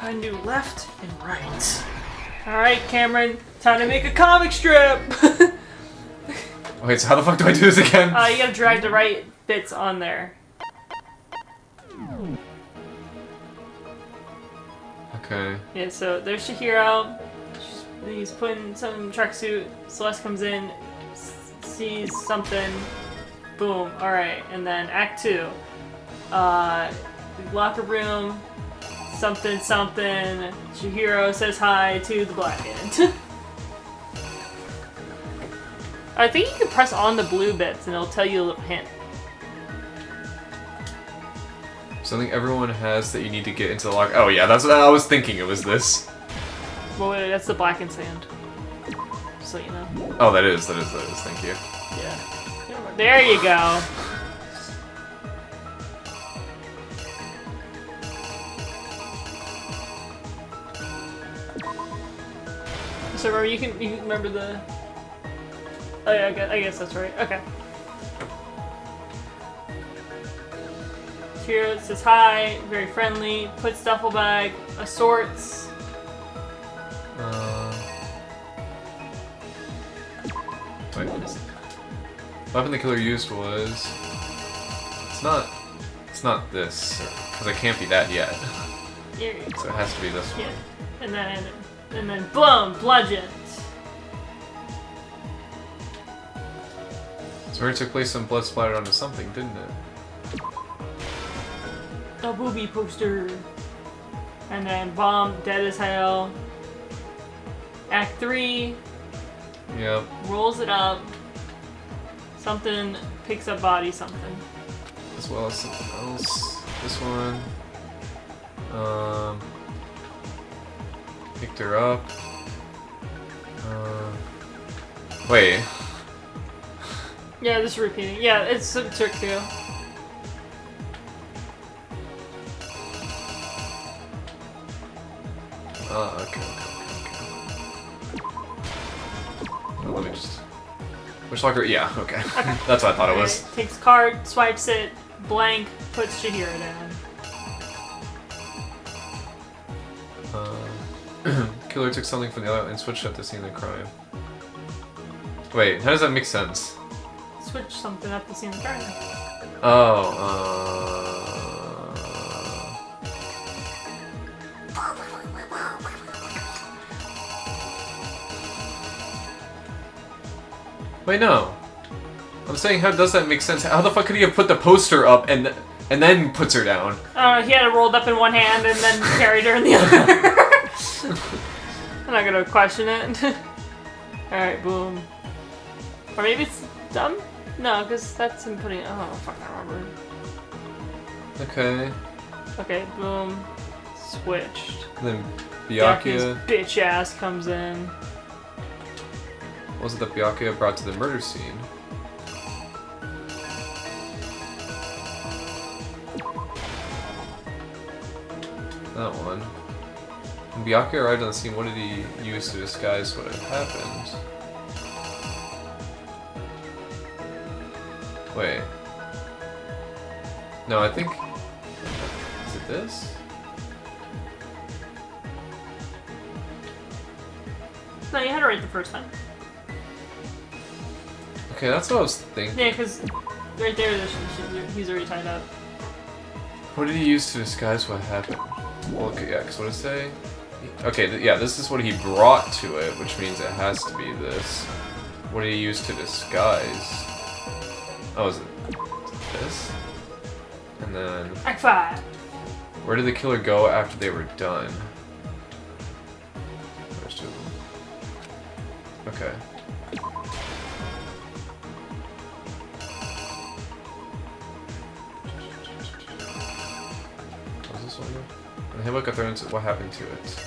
I knew left and right. Alright, Cameron, time to make a comic strip! Wait, so how the fuck do I do this again? You gotta drag the right bits on there. Okay. Yeah, so there's Chihiro. He's putting some tracksuit. Celeste comes in, sees something. Boom. Alright, and then Act 2. Locker room. Something, something. Chihiro says hi to the Blackened. I think you can press on the blue bits and it'll tell you a little hint. Something everyone has that you need to get into the locker. Oh yeah, that's what I was thinking. It was this. Well, wait, that's the Blackened sand. Just so you know. Oh, that is. Thank you. Yeah. There you go. So remember, you can remember the. Oh yeah, I guess that's right. Okay. Chihiro says hi, very friendly. Puts duffel bag, assorts. Wait, what is it? Weapon the killer used was. It's not this, because it can't be that yet. So it has to be this one. Yeah, and then boom, bludgeoned. So where it took place, some blood splattered onto something, didn't it? A booby poster. And then bomb, dead as hell. Act 3. Yep. Rolls it up. Something picks up body something. As well as something else. This one. Picked her up. Wait. Yeah, this is repeating. Yeah, it's a trick too. Okay. Well, let me just... Which locker? Yeah, okay. That's what I thought it was. Takes card, swipes it, blank, puts Chihiro down. Killer took something from the other and switched at the scene of the crime. Wait, how does that make sense? Switch something up to see in the crime. Wait, no. I'm saying, how does that make sense? How the fuck could he have put the poster up and then puts her down? He had it rolled up in one hand and then carried her in the other. I'm not gonna question it. Alright, boom. Or maybe it's dumb? No, because that's him putting. Oh, fuck, I remember. Okay. Okay, boom. Switched. And then Byakuya. Bitch ass comes in. What was it that Byakuya brought to the murder scene? That one. When Byakuya arrived on the scene, what did he use to disguise what had happened? Wait. No, I think... Is it this? No, you had it right the first time. Okay, that's what I was thinking. Yeah, because right there, he's already tied up. What did he use to disguise what happened? Well, okay, yeah, because what did it say? Okay, yeah, this is what he brought to it, which means it has to be this. What did he use to disguise? Oh, is it this? And then... Act 5. Where did the killer go after they were done? There's two of them. Okay. What's this one? And Havoc got thrown into what happened to it.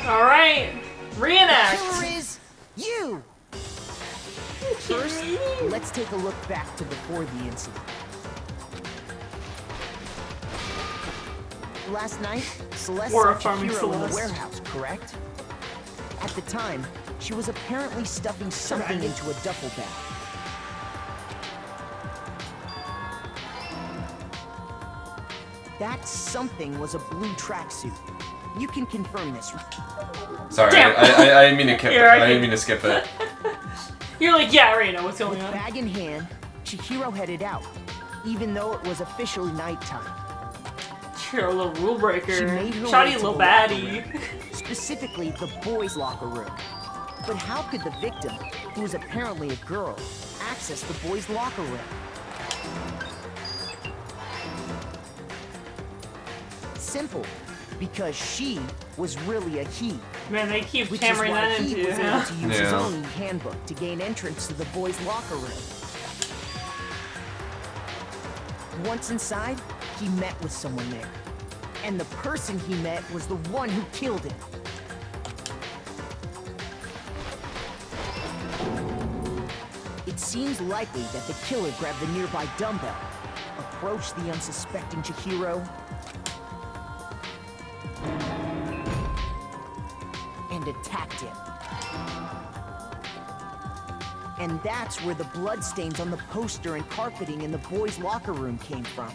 Alright! Reenact! Killer is you! First, let's take a look back to before the incident. Last night, Celeste Or saw farming Chihiro in the Celeste. warehouse, correct? At the time, she was apparently stuffing something Right. into a duffel bag. That something was a blue tracksuit. You can confirm this. Sorry, Damn. I didn't mean to skip it. Here, I didn't mean to skip it. You're like, yeah, right now, what's With going on? bag in hand, Chihiro headed out, even though it was officially nighttime. You're a little rule breaker. She made her Shoddy way to little the locker baddie. room, specifically the boys' locker room. But how could the victim, who was apparently a girl, access the boys' locker room? Simple, because she was really a he. Man, they keep Which is hammering why that he into you. was able Huh? to use his Yeah. own handbook to gain entrance to the boys' locker room. Once inside, he met with someone there. And the person he met was the one who killed him. It seems likely that the killer grabbed the nearby dumbbell, approached the unsuspecting Chihiro, and attacked him. And that's where the bloodstains on the poster and carpeting in the boys' locker room came from.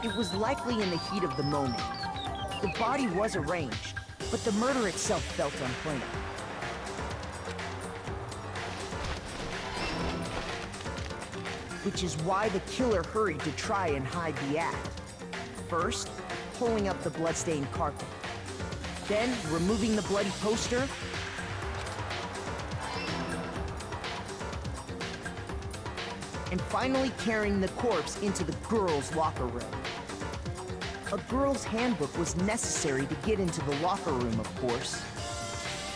It was likely in the heat of the moment. The body was arranged, but the murder itself felt unplanned. Which is why the killer hurried to try and hide the act. First, pulling up the bloodstained carpet. Then, removing the bloody poster. And finally carrying the corpse into the girls' locker room. A girl's handbook was necessary to get into the locker room, of course.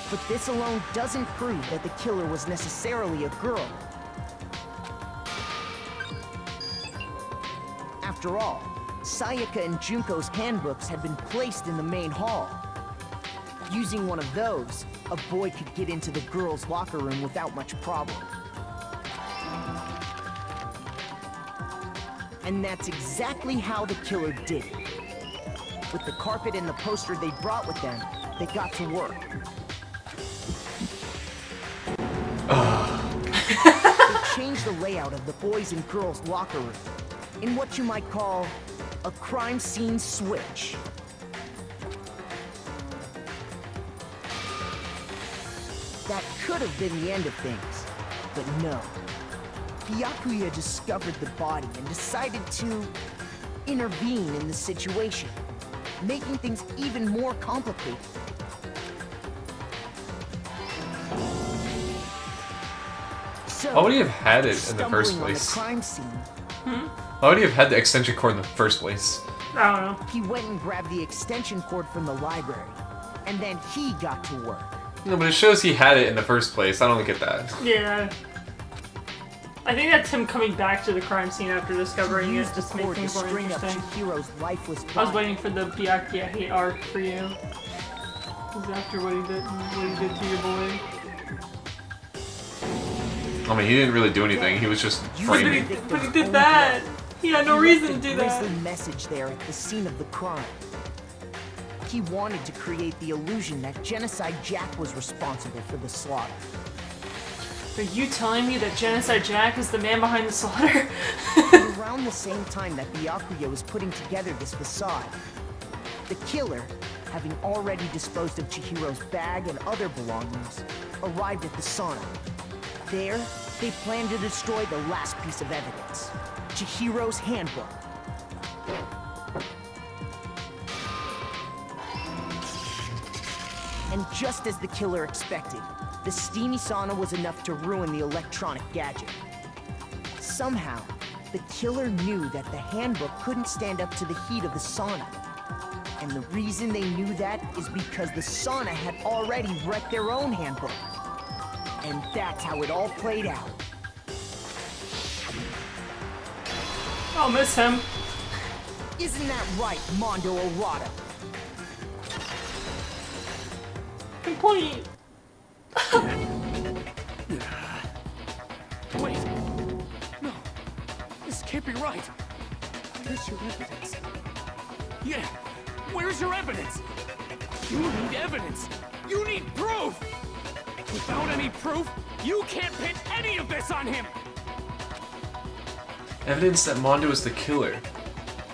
But this alone doesn't prove that the killer was necessarily a girl. After all, Sayaka and Junko's handbooks had been placed in the main hall. Using one of those, a boy could get into the girls' locker room without much problem. And that's exactly how the killer did it. With the carpet and the poster they brought with them, they got to work. They changed the layout of the boys' and girls' locker room in what you might call a crime scene switch. That could have been the end of things, but no. Byakuya discovered the body and decided to intervene in the situation, making things even more complicated. So, Why would he have had it in the first stumbling on place? the crime scene, Why would he have had the extension cord in the first place? I don't know. he went and grabbed the extension cord from the library, and then he got to work. No, but it shows he had it in the first place. I don't get that. Yeah. I think that's him coming back to the crime scene after discovering He it, used the just to make cord to things more string up interesting. Chihiro's lifeless body. I was waiting for the Byakuya hate arc for you. This is after what he did to your boy. I mean, he didn't really do anything. He was just framing. But he did that! He had no reason to do that. Grisly message there at the scene of the crime. He wanted to create the illusion that Genocide Jack was responsible for the slaughter. Are you telling me that Genocide Jack is the man behind the slaughter? And around the same time that Byakuya was putting together this facade, the killer, having already disposed of Chihiro's bag and other belongings, arrived at the sauna. There, they planned to destroy the last piece of evidence, Chihiro's handbook. And just as the killer expected, the steamy sauna was enough to ruin the electronic gadget. Somehow, the killer knew that the handbook couldn't stand up to the heat of the sauna. And the reason they knew that is because the sauna had already wrecked their own handbook. And that's how it all played out. I'll miss him. Isn't that right, Mondo Orada? Complete. Wait! No! This can't be right! Where's your evidence? Yeah! Where's your evidence? You need evidence! You need proof! Without any proof, you can't pin any of this on him! Evidence that Mondo is the killer.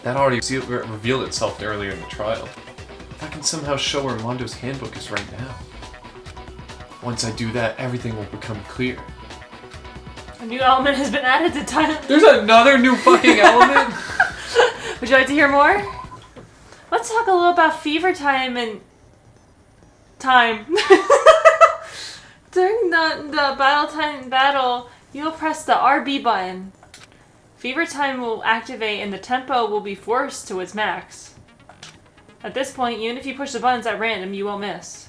That already revealed itself earlier in the trial. If I can somehow show where Mondo's handbook is right now. Once I do that, everything will become clear. A new element has been added to time. There's another new fucking element? Would you like to hear more? Let's talk a little about fever time and... time. During the battle, you'll press the RB button. Fever time will activate and the tempo will be forced to its max. At this point, even if you push the buttons at random, you won't miss.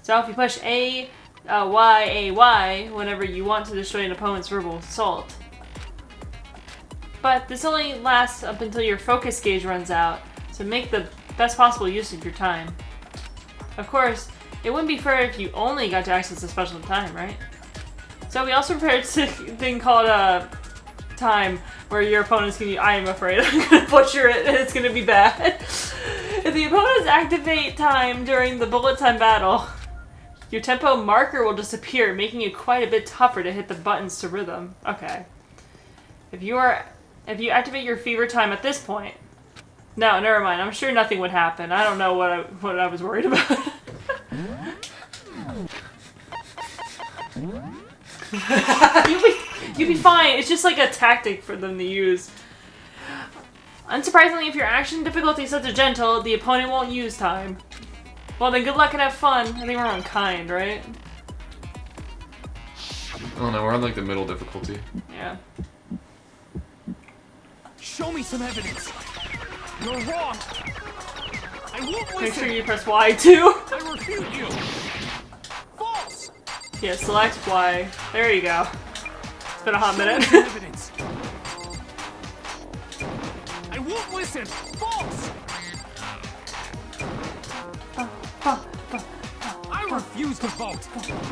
So if you push A, Y, whenever you want to destroy an opponent's verbal assault. But this only lasts up until your focus gauge runs out, so make the best possible use of your time. Of course, it wouldn't be fair if you only got to access a special time, right? So we also prepared a thing called time, where your opponents can use, I am afraid I'm gonna butcher it and it's gonna be bad. If the opponents activate time during the bullet time battle, your tempo marker will disappear, making it quite a bit tougher to hit the buttons to rhythm. Okay. If you activate your fever time at this point... No, never mind. I'm sure nothing would happen. I don't know what I was worried about. You'll be fine. It's just like a tactic for them to use. Unsurprisingly, if your action difficulty is set to gentle, the opponent won't use time. Well, then good luck and have fun. I think we're on kind, right? I don't know, we're on like the middle difficulty. Yeah. Show me some evidence. You're wrong. I won't listen. Make sure you press Y too. I refute you. False. Yeah, select Y. There you go. It's been a hot minute. Show me some evidence. I won't listen. False. I refuse to vote.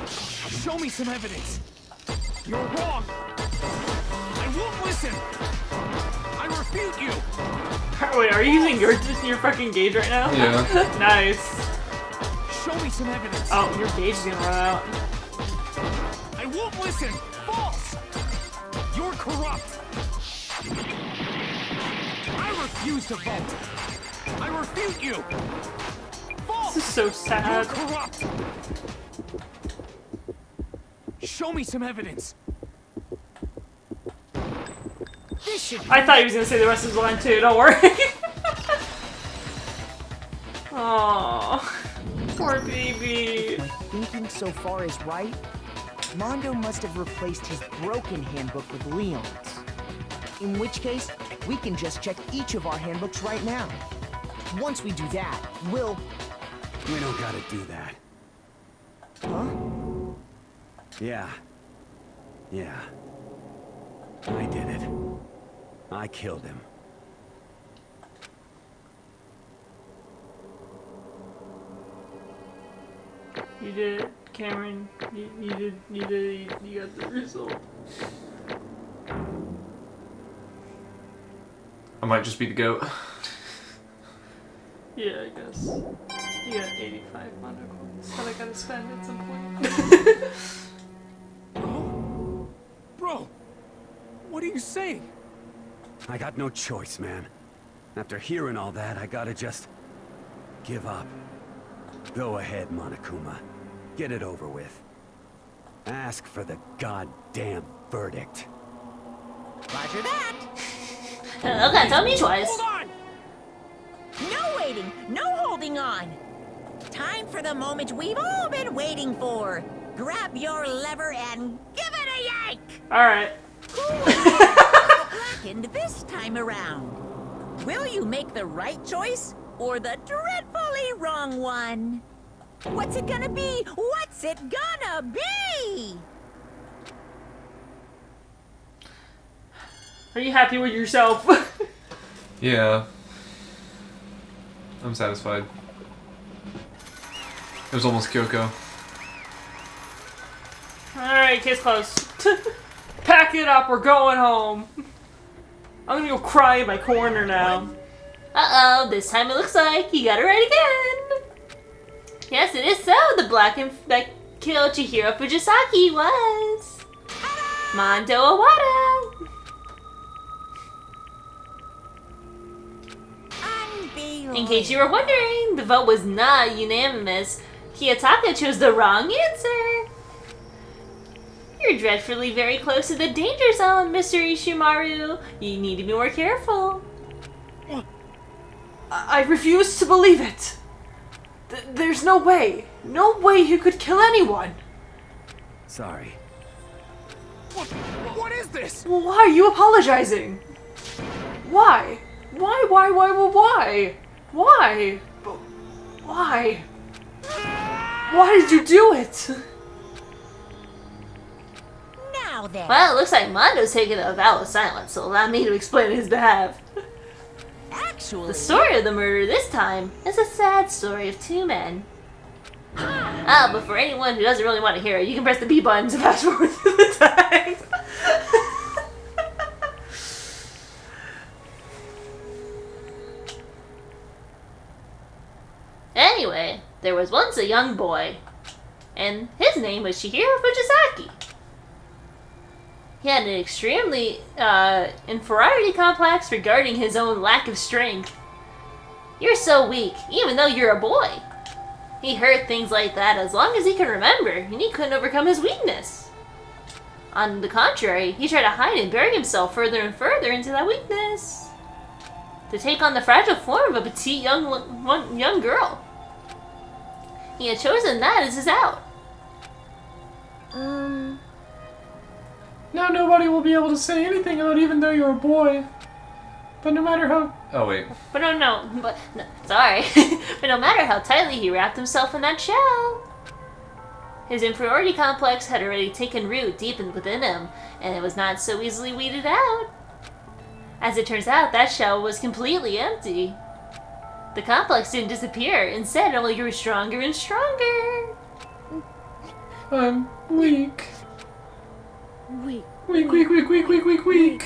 Show me some evidence. You're wrong. I won't listen. I refute you. Wait, are you using your fucking gauge right now? Yeah. Nice. Show me some evidence. Oh, your gauge is gonna run out. I won't listen. False. You're corrupt. I refuse to vote. I refute you. False. This is so sad. You're corrupt. Show me some evidence. I thought he was gonna say the rest of his line too, don't worry. Aww, poor baby. If my thinking so far is right, Mondo must have replaced his broken handbook with Leon's. In which case, we can just check each of our handbooks right now. Once we do that, we'll... We don't gotta do that. Huh? Yeah. I did it. I killed him. You did it, Cameron. You got the result. I might just be the GOAT. Yeah, I guess. You got 85 Mondo coins that I gotta spend at some point. Bro, what are you saying? I got no choice, man. After hearing all that, I gotta just... give up. Go ahead, Monokuma. Get it over with. Ask for the goddamn verdict. Roger that! Okay, tell me twice. Hold on! No waiting, no holding on. Time for the moment we've all been waiting for. Grab your lever and give it a yank! Alright. Who will blackened this time around? Will you make the right choice or the dreadfully wrong one? What's it gonna be? What's it gonna be? Are you happy with yourself? Yeah. I'm satisfied. It was almost Kyoko. Alright, case closed. Pack it up, we're going home. I'm gonna go cry in my corner now. Uh-oh, this time it looks like you got it right again. Yes, it is so. The black kill Chihiro Fujisaki was Mondo Owada. In case you were wondering, the vote was not unanimous. Kiyotaka chose the wrong answer. You're dreadfully very close to the danger zone, Mr. Ishimaru. You need to be more careful. I refuse to believe it. There's no way. No way you could kill anyone. Sorry. What is this? Why are you apologizing? Why? Why? Why? Why? Why did you do it? Now then. Well, it looks like Mondo's taking a vow of silence, so allow me to explain on his behalf. Actually, The story of the murder this time is a sad story of two men. But for anyone who doesn't really want to hear it, you can press the B button to fast forward through the time. Anyway, there was once a young boy, and his name was Chihiro Fujisaki. He had an extremely inferiority complex regarding his own lack of strength. You're so weak, even though you're a boy. He heard things like that as long as he could remember, and he couldn't overcome his weakness. On the contrary, he tried to hide and bury himself further and further into that weakness, to take on the fragile form of a petite young girl. He had chosen that as his out. Now nobody will be able to say anything about even though you're a boy. But no matter how... Oh, wait. But sorry. But no matter how tightly he wrapped himself in that shell, his inferiority complex had already taken root deep within him, and it was not so easily weeded out. As it turns out, that shell was completely empty. The complex didn't disappear, instead it only grew stronger and stronger. I'm weak. Weak. Weak.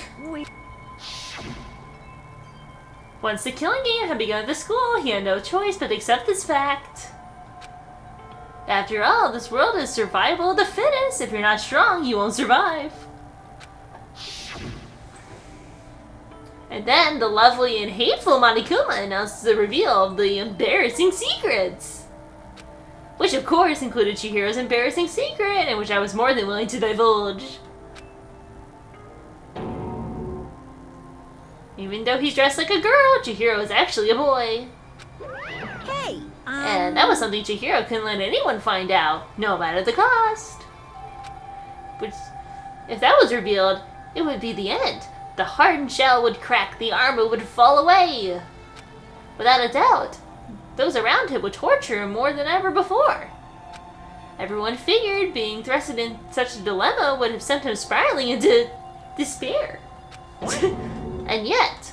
Once the killing game had begun at the school, he had no choice but to accept this fact. After all, this world is survival of the fittest. If you're not strong, you won't survive. And then the lovely and hateful Monokuma announced the reveal of the embarrassing secrets. Which of course included Chihiro's embarrassing secret, and which I was more than willing to divulge. Even though he's dressed like a girl, Chihiro is actually a boy. Hey, And that was something Chihiro couldn't let anyone find out, no matter the cost. Which, if that was revealed, it would be the end. The hardened shell would crack, the armor would fall away. Without a doubt, those around him would torture him more than ever before. Everyone figured being thrusted in such a dilemma would have sent him spiraling into despair. And yet...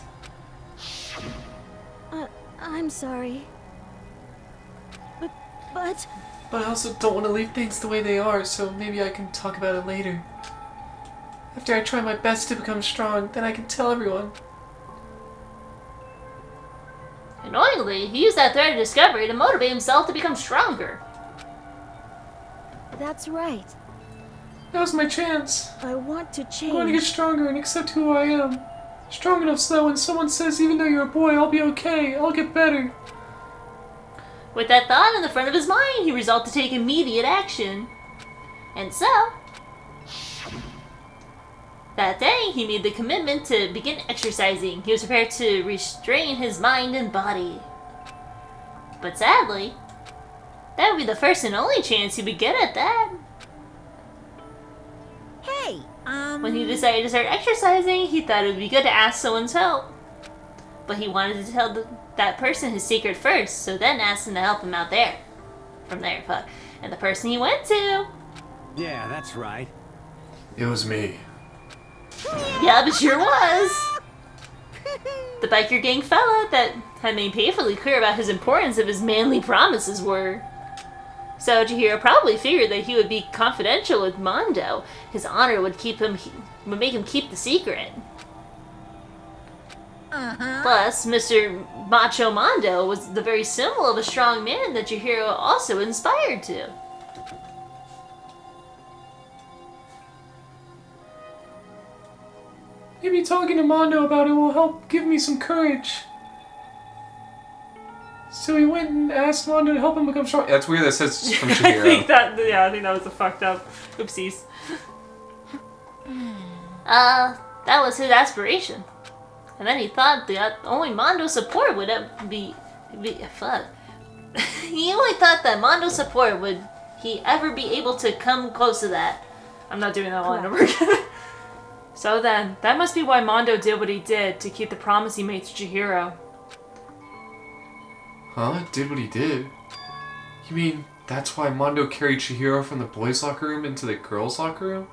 I'm sorry. But... But I also don't want to leave things the way they are, so maybe I can talk about it later. After I try my best to become strong, then I can tell everyone. Annoyingly, he used that thread of discovery to motivate himself to become stronger. That's right. Now's my chance. I want to change. I'm going to get stronger and accept who I am. Strong enough so that when someone says, even though you're a boy, I'll be okay, I'll get better. With that thought in the front of his mind, he resolved to take immediate action. And so, that day, he made the commitment to begin exercising. He was prepared to restrain his mind and body. But sadly, that would be the first and only chance he would get at that. hey, When he decided to start exercising, he thought it would be good to ask someone's help. But he wanted to tell that person his secret first, so then asked him to help him out there. From there, fuck. And the person he went to... Yeah, that's right. It was me. Yeah, it sure was! The biker gang fella that had made painfully clear about his importance of his manly promises were. So Chihiro probably figured that he would be confidential with Mondo. His honor would make him keep the secret. Plus, Mr. Macho Mondo was the very symbol of a strong man that Chihiro also inspired to. Maybe talking to Mondo about it will help give me some courage. So he went and asked Mondo to help him become strong. That's weird that says from Chihiro. I think that was a fucked up. Oopsies. That was his aspiration. And then he thought that only Mondo's support would be fuck. He only thought that Mondo's support would he ever be able to come close to that. I'm not doing that line over again. So then, that must be why Mondo did what he did to keep the promise he made to Chihiro. Huh? Did what he did? You mean that's why Mondo carried Chihiro from the boys' locker room into the girls' locker room?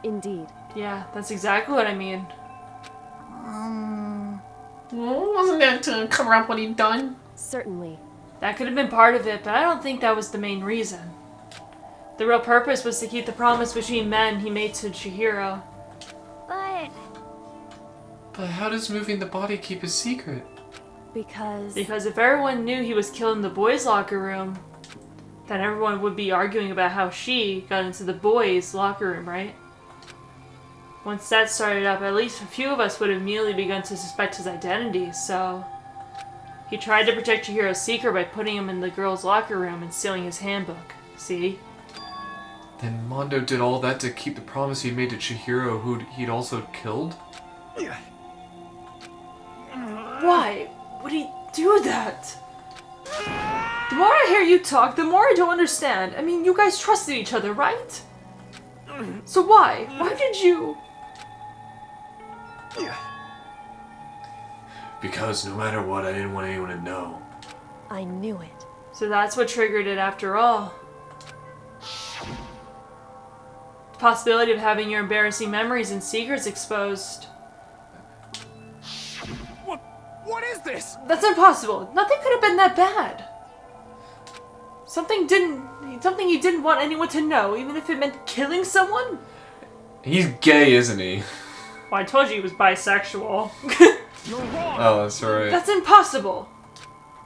Indeed. Yeah, that's exactly what I mean. Well, wasn't that to cover up what he'd done? Certainly. That could have been part of it, but I don't think that was the main reason. The real purpose was to keep the promise between men he made to Chihiro. But how does moving the body keep a secret? Because Because if everyone knew he was killed in the boys' locker room, then everyone would be arguing about how she got into the boys' locker room, right? Once that started up, at least a few of us would have immediately begun to suspect his identity, so... He tried to protect Chihiro's secret by putting him in the girls' locker room and stealing his handbook. See? Then Mondo did all that to keep the promise he made to Chihiro, who he'd also killed? Why would he do that? The more I hear you talk, the more I don't understand. I mean, you guys trusted each other, right? So why? Why did you... Because no matter what, I didn't want anyone to know. I knew it. So that's what triggered it after all. The possibility of having your embarrassing memories and secrets exposed. What is this? That's impossible. Nothing could have been that bad. Something you didn't want anyone to know, even if it meant killing someone? He's gay, isn't he? Well, I told you he was bisexual. You're wrong. Oh, that's right. That's impossible.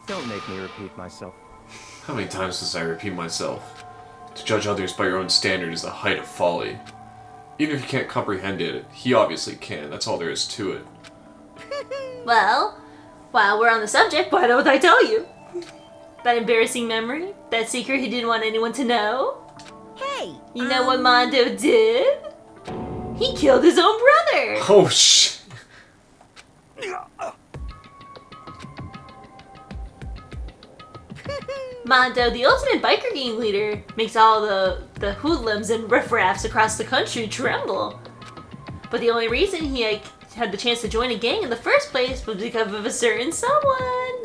Don't make me repeat myself. How many times must I repeat myself? To judge others by your own standard is the height of folly. Even if you can't comprehend it, he obviously can. That's all there is to it. Well, while we're on the subject, why don't I tell you? That embarrassing memory? That secret he didn't want anyone to know? Hey, You know what Mondo did? He killed his own brother! Oh, shit. Mondo, the ultimate biker gang leader, makes all the hoodlums and riffraffs across the country tremble. But the only reason he had the chance to join a gang in the first place was because of a certain someone.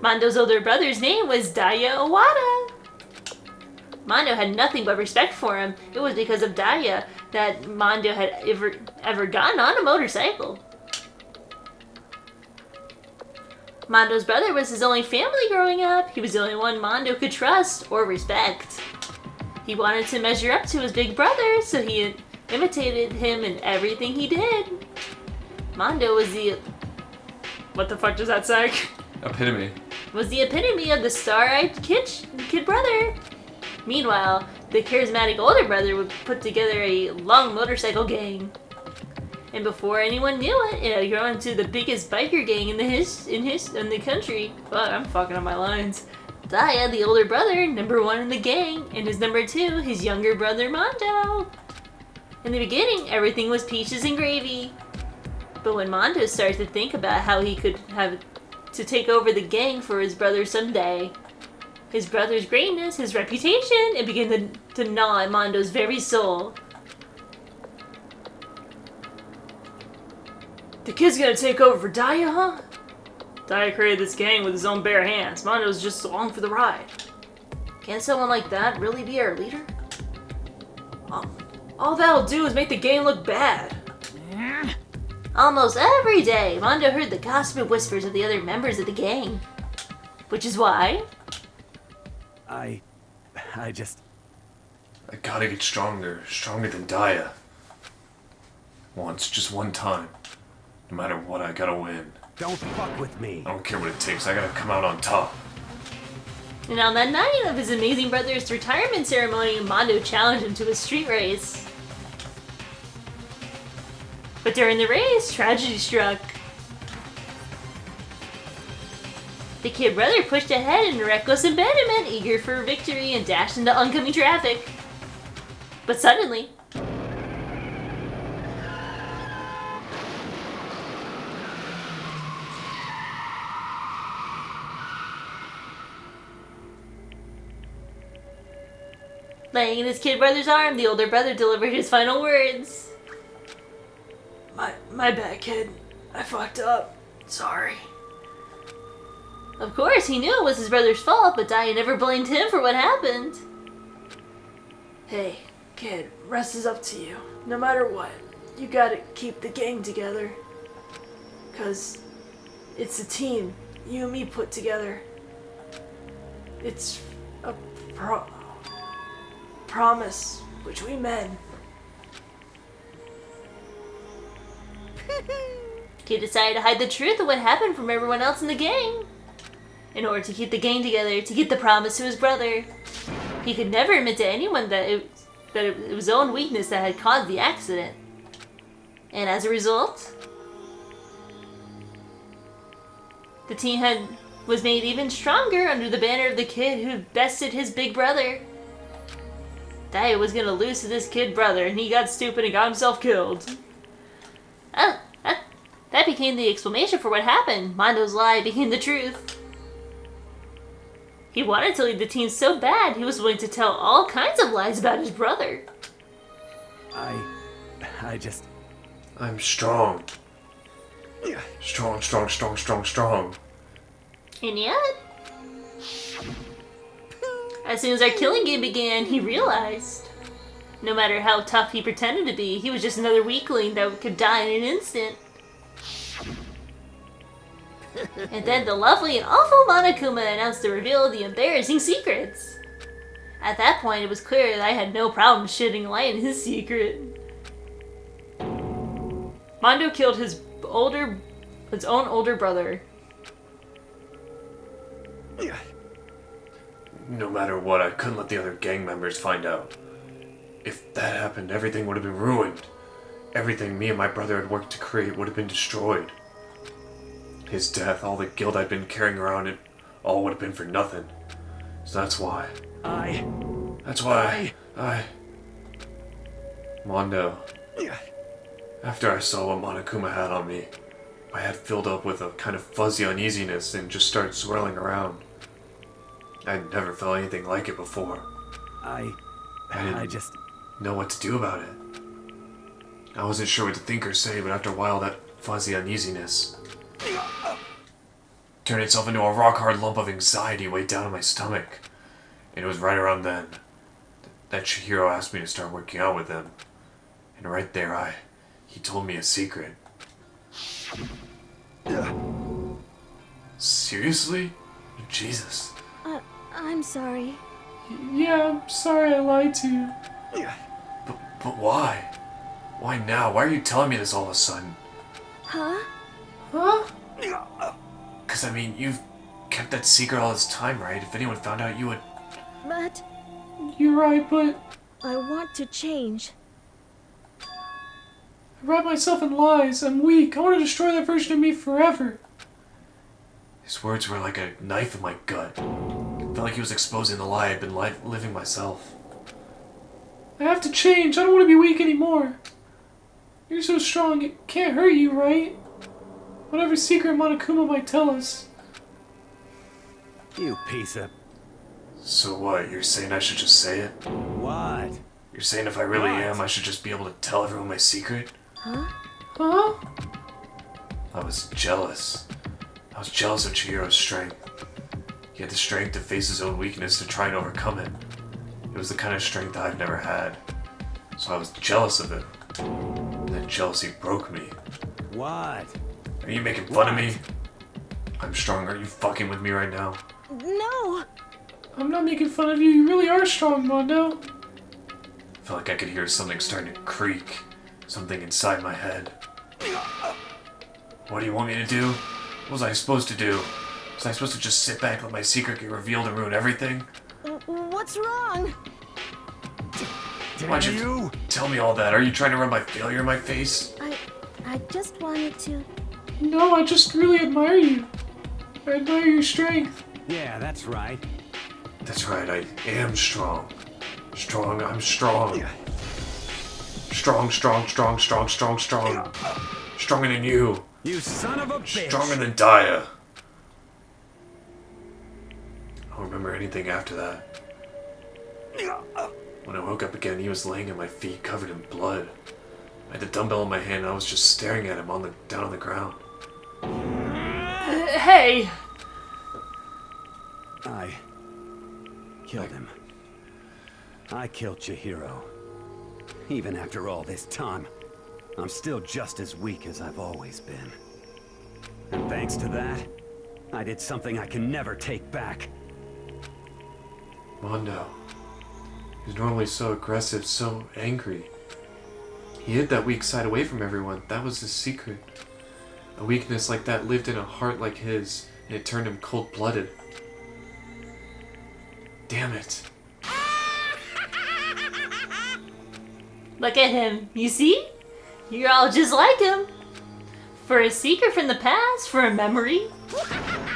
Mondo's older brother's name was Daya Owada. Mondo had nothing but respect for him. It was because of Daya that Mondo had ever gotten on a motorcycle. Mondo's brother was his only family growing up. He was the only one Mondo could trust or respect. He wanted to measure up to his big brother, so he imitated him in everything he did. Mondo was the... What the fuck does that say? Epitome. Was the epitome of the star-eyed kid brother. Meanwhile, the charismatic older brother would put together a long motorcycle gang. And before anyone knew it, it had grown into the biggest biker gang in the country. Fuck, I'm fucking up my lines. Daya, the older brother, #1 in the gang, and his #2, his younger brother Mondo. In the beginning, everything was peaches and gravy. But when Mondo started to think about how he could have to take over the gang for his brother someday, his brother's greatness, his reputation, it began to gnaw at Mondo's very soul. The kid's gonna take over for Daya, huh? Daya created this gang with his own bare hands. Mondo's just along for the ride. Can someone like that really be our leader? All that'll do is make the gang look bad. Almost every day, Mondo heard the gossip and whispers of the other members of the gang. Which is why... I just... I gotta get stronger. Stronger than Daya. Once, just one time. No matter what, I gotta win. Don't fuck with me. I don't care what it takes. I gotta come out on top. And on that night of his amazing brother's retirement ceremony, Mondo challenged him to a street race. But during the race, tragedy struck. The kid brother pushed ahead in reckless abandonment, eager for victory, and dashed into oncoming traffic. But suddenly, laying in his kid brother's arm, the older brother delivered his final words. My bad, kid. I fucked up. Sorry. Of course, he knew it was his brother's fault, but Dai never blamed him for what happened. Hey, kid, rest is up to you. No matter what, you gotta keep the gang together. 'Cause it's a team you and me put together. It's a promise between men. He decided to hide the truth of what happened from everyone else in the gang. In order to keep the gang together, to keep the promise to his brother. He could never admit to anyone that it was his own weakness that had caused the accident. And as a result, the team was made even stronger under the banner of the kid who bested his big brother. Dai was gonna lose to this kid brother, and he got stupid and got himself killed. That became the explanation for what happened. Mondo's lie became the truth. He wanted to lead the team so bad, he was willing to tell all kinds of lies about his brother. I'm strong. Strong. And yet, as soon as our killing game began, he realized, no matter how tough he pretended to be, he was just another weakling that could die in an instant. And then the lovely and awful Monokuma announced the reveal of the embarrassing secrets. At that point, it was clear that I had no problem shedding light on his secret. Mondo killed his own older brother. No matter what, I couldn't let the other gang members find out. If that happened, everything would have been ruined. Everything me and my brother had worked to create would have been destroyed. His death, all the guilt I'd been carrying around, it all would have been for nothing. So that's why. Mondo. After I saw what Monokuma had on me, my head filled up with a kind of fuzzy uneasiness and just started swirling around. I'd never felt anything like it before. I didn't know what to do about it. I wasn't sure what to think or say, but after a while that fuzzy uneasiness turned itself into a rock-hard lump of anxiety way down in my stomach. And it was right around then that Chihiro asked me to start working out with him. And right there, he told me a secret. Seriously? Jesus. I'm sorry. Yeah, I'm sorry I lied to you. But why? Why now? Why are you telling me this all of a sudden? Huh? Because, I mean, you've kept that secret all this time, right? If anyone found out, you would... But... You're right, but... I want to change. I wrap myself in lies. I'm weak. I want to destroy that version of me forever. His words were like a knife in my gut. It felt like he was exposing the lie I'd been living myself. I have to change. I don't want to be weak anymore. You're so strong, it can't hurt you, right? Whatever secret Monokuma might tell us. You piece of... So what, you're saying I should just say it? What? You're saying if I really What? am, I should just be able to tell everyone my secret? Huh? I was jealous. I was jealous of Chihiro's strength. He had the strength to face his own weakness to try and overcome it. It was the kind of strength I've never had. So I was jealous of it. And that jealousy broke me. What? Are you making fun of me? I'm strong. Are you fucking with me right now? No! I'm not making fun of you. You really are strong, Mondo. I felt like I could hear something starting to creak. Something inside my head. What do you want me to do? What was I supposed to do? Was I supposed to just sit back, let my secret get revealed and ruin everything? What's wrong? Why'd you tell me all that? Are you trying to rub my failure in my face? I just wanted to... No, I just really admire you. I admire your strength. Yeah, that's right. That's right, I am strong. Strong, I'm strong. Strong. Stronger than you. You son of a bitch! Stronger than Daya. I don't remember anything after that. When I woke up again, he was laying at my feet, covered in blood. I had the dumbbell in my hand, and I was just staring at him down on the ground. Hey! I killed him. I killed Chihiro. Even after all this time, I'm still just as weak as I've always been. And thanks to that, I did something I can never take back. Mondo. He's normally so aggressive, so angry. He hid that weak side away from everyone. That was his secret. A weakness like that lived in a heart like his, and it turned him cold-blooded. Damn it. Look at him. You see? You're all just like him. For a secret from the past, for a memory.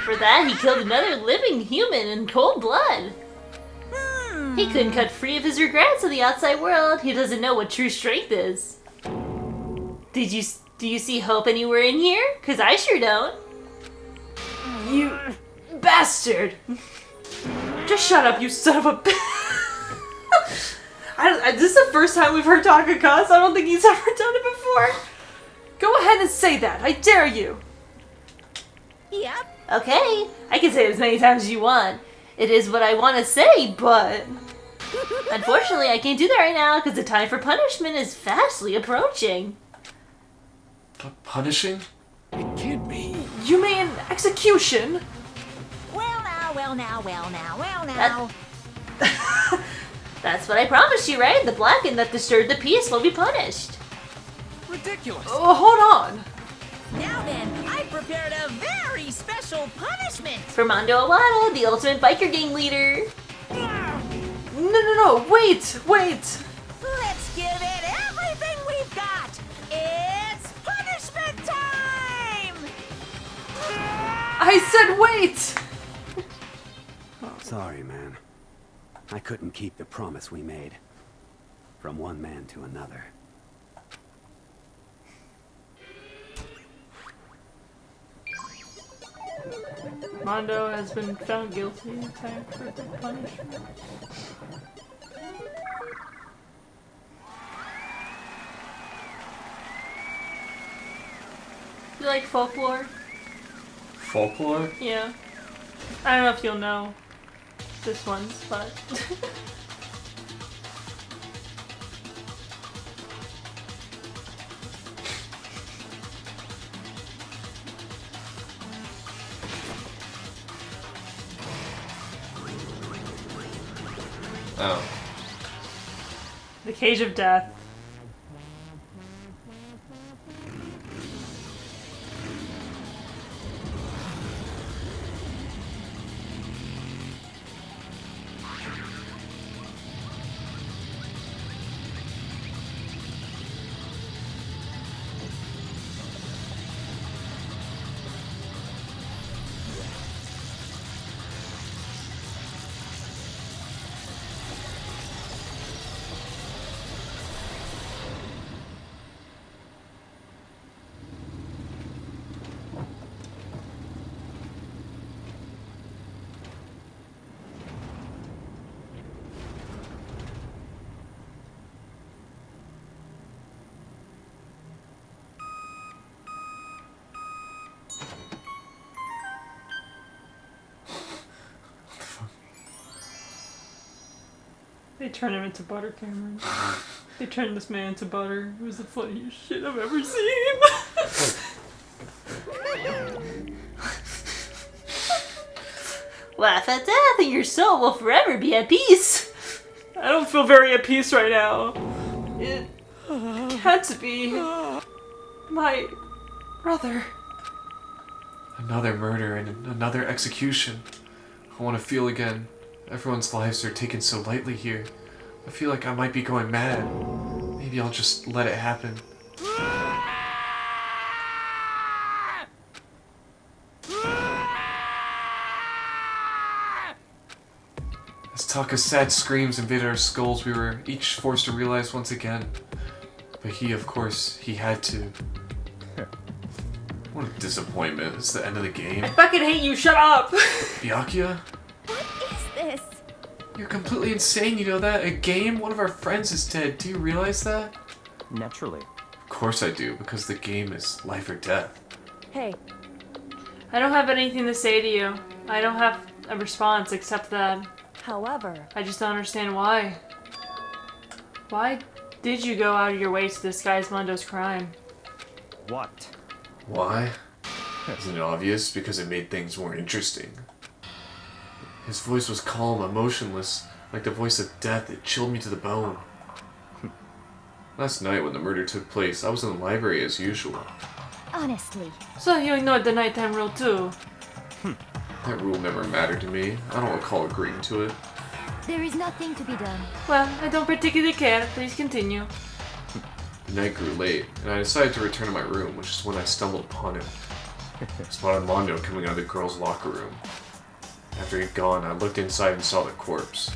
For that, he killed another living human in cold blood. He couldn't cut free of his regrets in the outside world. He doesn't know what true strength is. Do you see hope anywhere in here? 'Cause I sure don't. You bastard! Just shut up, you son of a bitch! This is the first time we've heard Taka cuss. I don't think he's ever done it before. Go ahead and say that. I dare you. Yep. Okay, I can say it as many times as you want. It is what I want to say, but... Unfortunately, I can't do that right now because the time for punishment is fastly approaching. Punishing? It can't be. You mean execution? Well now. That's what I promised you, right? The Blacken that disturbed the peace will be punished. Ridiculous. Oh, hold on. Now then, I prepared a very special punishment. For Mondo Awada, the ultimate biker gang leader. No, wait. Let's give it everything we've got. It's punishment time! I said wait. Sorry, man. I couldn't keep the promise we made. From one man to another. Mondo has been found guilty. Time for the punishment. You like folklore? Folklore? Yeah. I don't know if you'll know this one, but... Oh. The Cage of Death. They turned him into butter, Cameron. They turned this man into butter. It was the funniest shit I've ever seen. Laugh at death and your soul will forever be at peace. I don't feel very at peace right now. It can't be my brother. Another murder and another execution. I want to feel again. Everyone's lives are taken so lightly here. I feel like I might be going mad. Maybe I'll just let it happen. As Taka's sad screams invaded our skulls, we were each forced to realize once again. But he, of course, he had to. What a disappointment. It's the end of the game. I fucking hate you, shut up! Byakuya? What is this? You're completely insane, you know that? A game? One of our friends is dead. Do you realize that? Naturally. Of course I do, because the game is life or death. Hey, I don't have anything to say to you. I don't have a response except that however, I just don't understand why. Why did you go out of your way to disguise Mondo's crime? What? Why? Isn't it obvious? Because it made things more interesting. His voice was calm, emotionless, like the voice of death. It chilled me to the bone. Last night when the murder took place, I was in the library as usual. honestly, So you ignored the nighttime rule too. That rule never mattered to me. I don't recall agreeing to it. there is nothing to be done. Well, I don't particularly care. Please continue. The night grew late, and I decided to return to my room, which is when I stumbled upon him. I spotted Mondo coming out of the girls' locker room. After he'd gone, I looked inside and saw the corpse.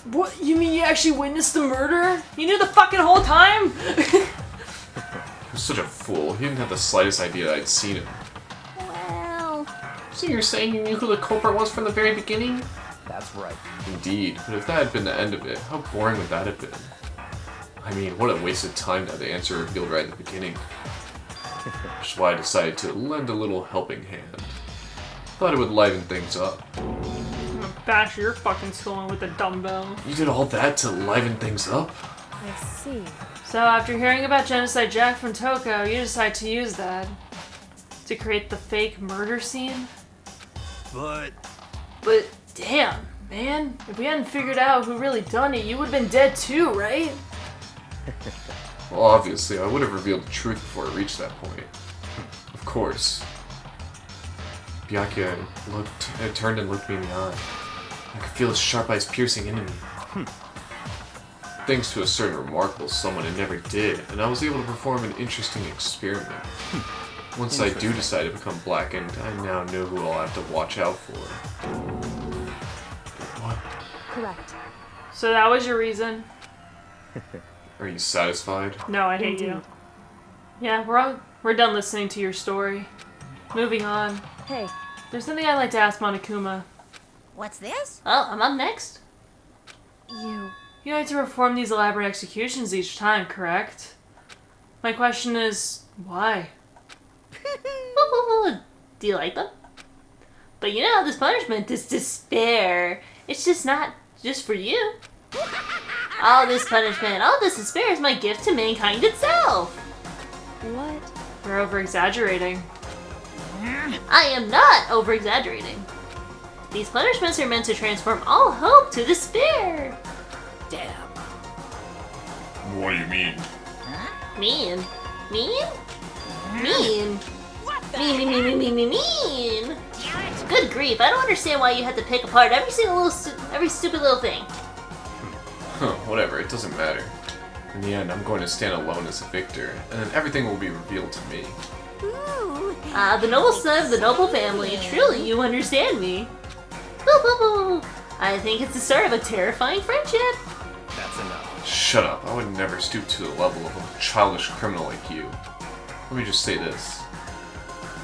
What? You mean you actually witnessed the murder? You knew the fucking whole time? He was such a fool. He didn't have the slightest idea that I'd seen him. Well, So you're saying you knew who the culprit was from the very beginning? That's right. Indeed, but if that had been the end of it, how boring would that have been? I mean, what a waste of time to have the answer revealed right at the beginning. Which is why I decided to lend a little helping hand. Thought it would liven things up. I'm gonna bash your fucking skull with a dumbbell. You did all that to liven things up? I see. So after hearing about Genocide Jack from Toko, you decide to use that to create the fake murder scene? But But damn, man, if we hadn't figured out who really done it, you would have been dead too, right? Well, obviously, I would have revealed the truth before it reached that point. Of course. Byakuya turned and looked me in the eye. I could feel his sharp eyes piercing into me. Thanks to a certain remarkable someone, it never did, and I was able to perform an interesting experiment. Once I do decide to become blackened, I now know who I'll have to watch out for. What? Correct. So that was your reason? Are you satisfied? No, I hate you. Yeah, we're done listening to your story. Moving on. Hey, There's something I'd like to ask Monokuma. What's this? Oh, I'm up next. you. You like to perform these elaborate executions each time, correct? My question is, why? Do you like them? But you know, this punishment, this despair, it's just not just for you. All this punishment, all this despair is my gift to mankind itself. What? We're over-exaggerating. I am not over-exaggerating. These punishments are meant to transform all hope to despair. Damn. What do you mean? Mean? Mean? Mean? Mean. Good grief, I don't understand why you had to pick apart every stupid little thing. Whatever, it doesn't matter. In the end, I'm going to stand alone as a victor, and then everything will be revealed to me. Ooh. The noble son of the noble family, truly you understand me. Boo boo boo. I think it's the start of a terrifying friendship. That's enough. Shut up, I would never stoop to the level of a childish criminal like you. Let me just say this.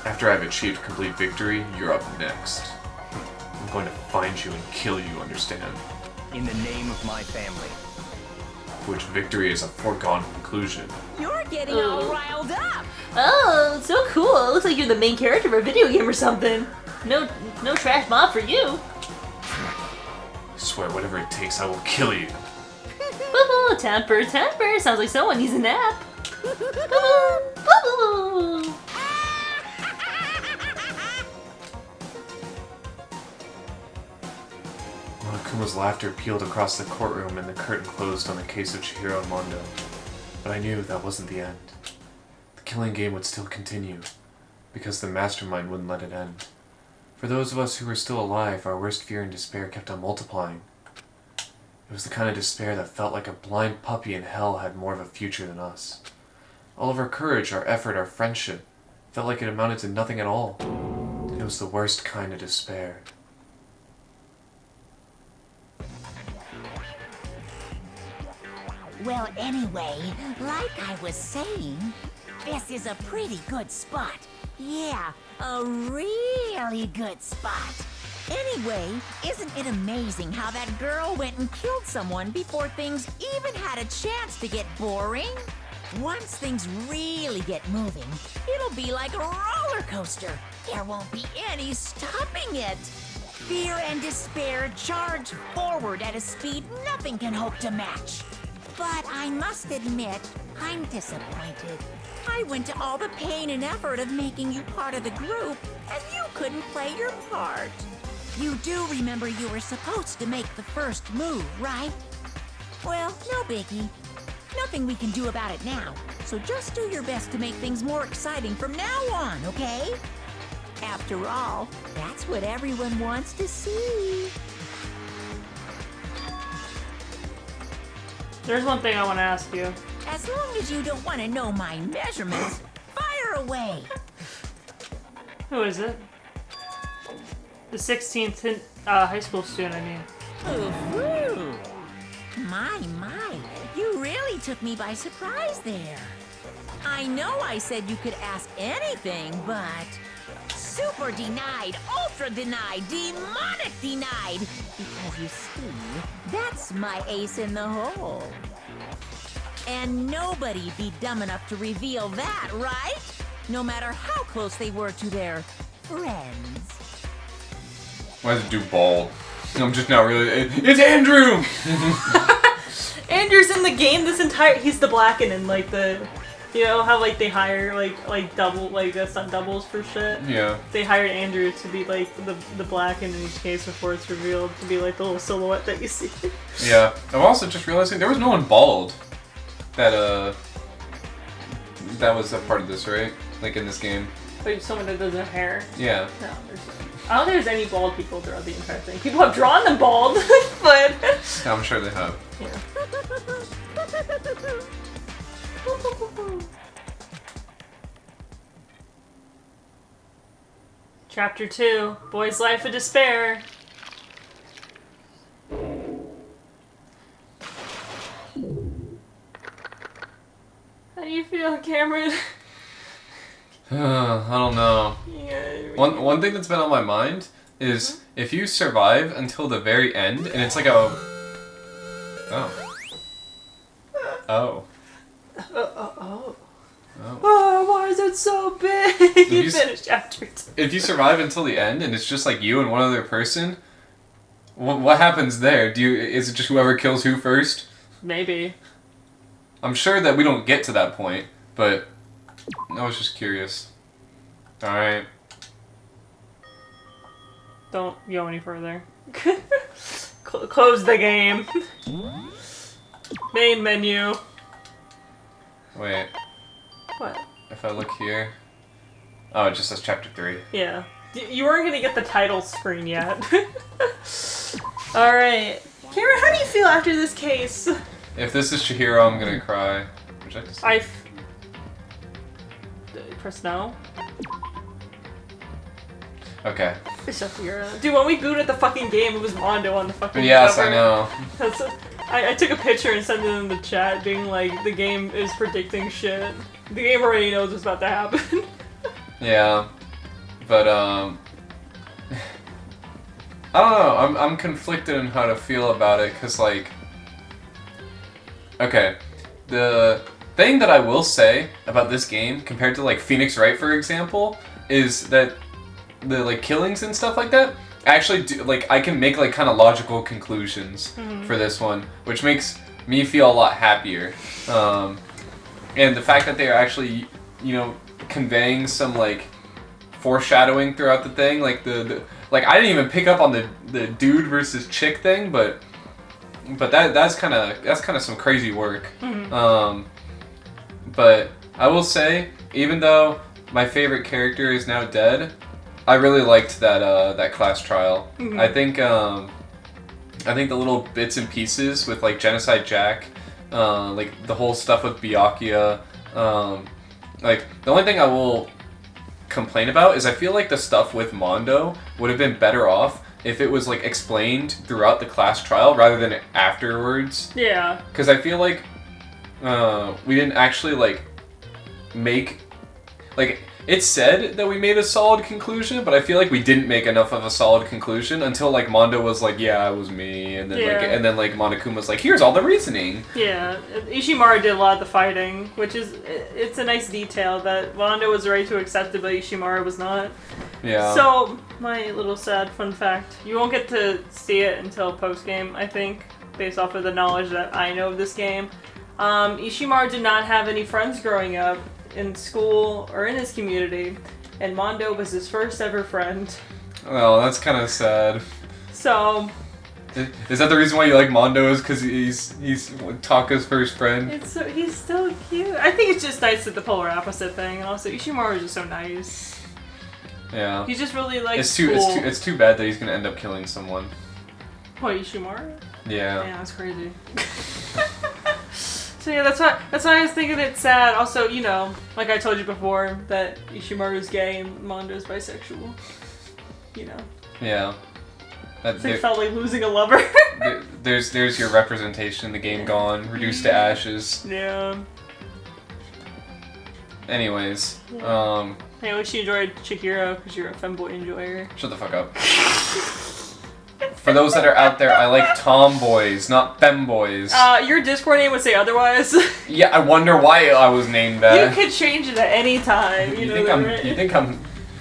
After I've achieved complete victory, you're up next. I'm going to find you and kill you, understand? In the name of my family. Which victory is a foregone conclusion. You're getting all riled up. Oh, so cool. Looks like you're the main character of a video game or something. No trash mob for you. I swear, whatever it takes, I will kill you. Boo boo, temper. Sounds like someone needs a nap. Boo boo, boo boo. Monokuma's laughter peeled across the courtroom and the curtain closed on the case of Chihiro and Mondo. But I knew that wasn't the end. The killing game would still continue. because the mastermind wouldn't let it end. For those of us who were still alive, our worst fear and despair kept on multiplying. It was the kind of despair that felt like a blind puppy in hell had more of a future than us. All of our courage, our effort, our friendship felt like it amounted to nothing at all. It was the worst kind of despair. Well, anyway, like I was saying, this is a pretty good spot. Yeah, a really good spot. Anyway, isn't it amazing how that girl went and killed someone before things even had a chance to get boring? Once things really get moving, it'll be like a roller coaster. There won't be any stopping it. Fear and despair charge forward at a speed nothing can hope to match. But I must admit, I'm disappointed. I went to all the pain and effort of making you part of the group, and you couldn't play your part. You do remember you were supposed to make the first move, right? Well, no biggie. Nothing we can do about it now, so just do your best to make things more exciting from now on, okay? After all, that's what everyone wants to see. There's one thing I want to ask you. As long as you don't want to know my measurements, fire away. Who is it? The 16th high school student, I mean. Ooh. My, you really took me by surprise there. I know I said you could ask anything, but super denied, ultra denied, demonic denied. Because you see, that's my ace in the hole. And nobody'd be dumb enough to reveal that, right? No matter how close they were to their friends. Why does it do bald? I'm just not really. It's Andrew! Andrew's in the game this entire. He's the Blacken in like the. You know how like they hire like double stunt doubles for shit. Yeah. They hired Andrew to be like the Blacken in each case before it's revealed to be like the little silhouette that you see. Yeah. I'm also just realizing there was no one bald. That was a part of this, right? Like in this game. Like someone that doesn't have hair. Yeah. No, I don't think there's any bald people throughout the entire thing. People have drawn them bald, but I'm sure they have. Yeah. Chapter 2, Boy's Life of Despair. How do you feel, Cameron? I don't know. Yeah, One thing that's been on my mind is if you survive until the very end, and it's like a... Oh. Oh, why is it so big? You finished chapter 2. If you survive until the end, and it's just like you and one other person, what happens there? Is it just whoever kills who first? Maybe. I'm sure that we don't get to that point, but I was just curious. Alright. Don't go any further. Close the game. Main menu. Wait. What? If I look here... Oh, it just says chapter 3. Yeah. You weren't gonna get the title screen yet. Alright. Cameron, how do you feel after this case? If this is Chihiro, I'm gonna cry. Which I just... Press no. Okay. Dude, when we booted the fucking game, it was Mondo on the fucking Yes, cover. I know. I took a picture and sent it in the chat being like, the game is predicting shit. The game already knows what's about to happen. Yeah. But, I don't know. I'm conflicted in how to feel about it, because, like... Okay. The thing that I will say about this game, compared to, like, Phoenix Wright, for example, is that the, like, killings and stuff like that, actually do, like, I can make, like, kind of logical conclusions for this one, which makes me feel a lot happier. And the fact that they are actually, you know, conveying some, like, foreshadowing throughout the thing, like, like, I didn't even pick up on the dude versus chick thing, but that's kind of some crazy work. But I will say, even though my favorite character is now dead. I really liked that class trial. Mhm. I think the little bits and pieces with like Genocide Jack, like the whole stuff with Byakuya, like the only thing I will complain about is I feel like the stuff with Mondo would have been better off if it was like explained throughout the class trial rather than afterwards. Yeah. Because I feel like we didn't actually like make like it said that we made a solid conclusion, but I feel like we didn't make enough of a solid conclusion until like Mondo was like, yeah, it was me, and then like Monokuma was like, here's all the reasoning. Yeah, Ishimaru did a lot of the fighting, which is it's a nice detail that Mondo was ready to accept it, but Ishimaru was not. Yeah. So my little sad fun fact: you won't get to see it until post game, I think, based off of the knowledge that I know of this game. Ishimaru did not have any friends growing up in school or in his community, and Mondo was his first ever friend. Well, that's kind of sad. So is that the reason why you like Mondo? Is because he's Taka's first friend? he's so cute. I think it's just nice that the polar opposite thing, and also Ishimaru is just so nice. Yeah. He's just really like it's cool. It's too bad that he's gonna end up killing someone. What, Ishimaru? Yeah. Yeah, that's crazy. So yeah, that's why I was thinking it's sad. Also, you know, like I told you before, that Ishimaru's gay and Mondo's bisexual. You know. Yeah. So it felt like losing a lover. there's your representation in the game gone, reduced to ashes. Yeah. Anyways, I wish you enjoyed Chihiro because you're a femboy enjoyer. Shut the fuck up. For those that are out there, I like tomboys, not femboys. Your Discord name would say otherwise. Yeah, I wonder why I was named that. You could change it at any time. You know that, right? You think I'm?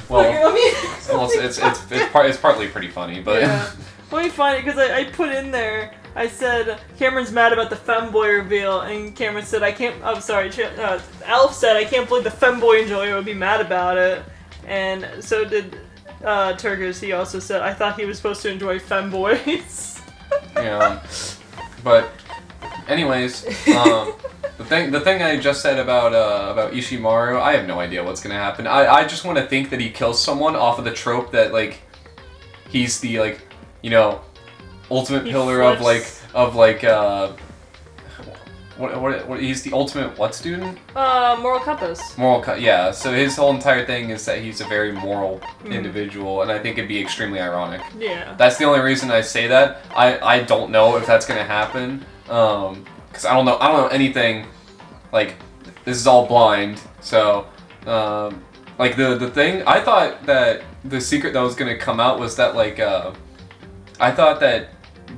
Well, it's partly pretty funny, but yeah. Let me find it because I put in there. I said Cameron's mad about the femboy reveal, and Cameron said I can't. I'm sorry. Alf said I can't believe the femboy enjoyer would be mad about it, and so did Turgis. He also said I thought he was supposed to enjoy femboys. Yeah, but anyways, the thing I just said about Ishimaru, I have no idea what's gonna happen. I just want to think that he kills someone off of the trope that like he's the like ultimate pillar of like what he's the ultimate what student? Moral compass. Yeah. So his whole entire thing is that he's a very moral individual, and I think it'd be extremely ironic. Yeah. That's the only reason I say that. I don't know if that's gonna happen. Because I don't know anything. Like this is all blind. So like the thing I thought that the secret that was gonna come out was that like I thought that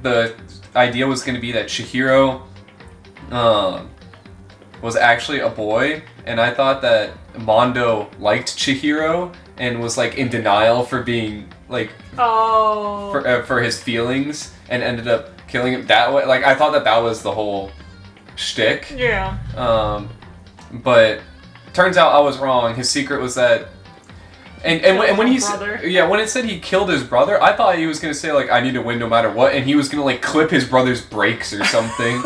the idea was gonna be that Chihiro was actually a boy, and I thought that Mondo liked Chihiro and was like in denial for being like for his feelings, and ended up killing him that way. Like I thought that was the whole shtick. Yeah. But turns out I was wrong. His secret was that. And when when it said he killed his brother, I thought he was gonna say like I need to win no matter what, and he was gonna like clip his brother's brakes or something.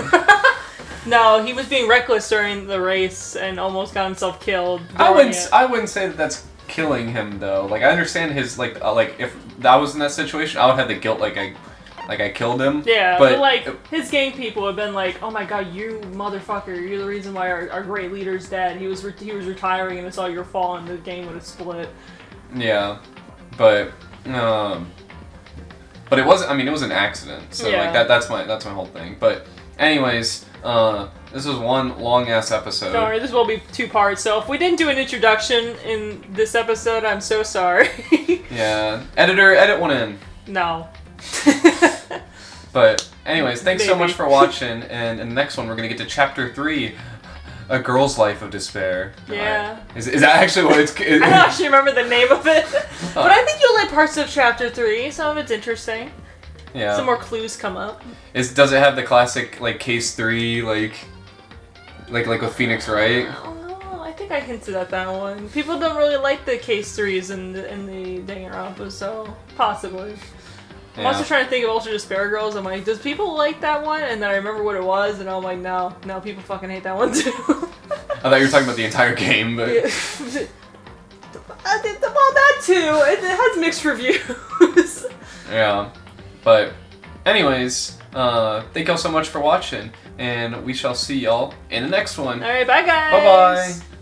No, he was being reckless during the race and almost got himself killed. I wouldn't say that that's killing him though. Like I understand his like if that was in that situation, I would have the guilt like I killed him. Yeah, but like his gang people would have been like, oh my god, you motherfucker, you're the reason why our great leader's dead. He was retiring and it's all your fault, and the gang would have split. Yeah, but it wasn't. I mean, it was an accident. So yeah. like that's my whole thing. But anyways, this was one long ass episode. Don't worry, this will be 2 parts. So if we didn't do an introduction in this episode, I'm so sorry. Yeah, editor, edit one in. No. But anyways, thanks so much for watching. And in the next one, we're gonna get to chapter 3. A Girl's Life of Despair. Yeah. Is that actually what it's... I don't actually remember the name of it. But I think you'll like parts of chapter 3. Some of it's interesting. Yeah. Some more clues come up. Does it have the classic, like, case 3, like with Phoenix Wright? Oh, I think I hinted at that one. People don't really like the case 3s in the Danganronpa, so possibly. I'm also trying to think of Ultra Despair Girls. I'm like, does people like that one? And then I remember what it was, and I'm like, no, people fucking hate that one too. I thought you were talking about the entire game, but... too. It has mixed reviews. Yeah. But, anyways, thank y'all so much for watching, and we shall see y'all in the next one. Alright, bye guys. Bye-bye.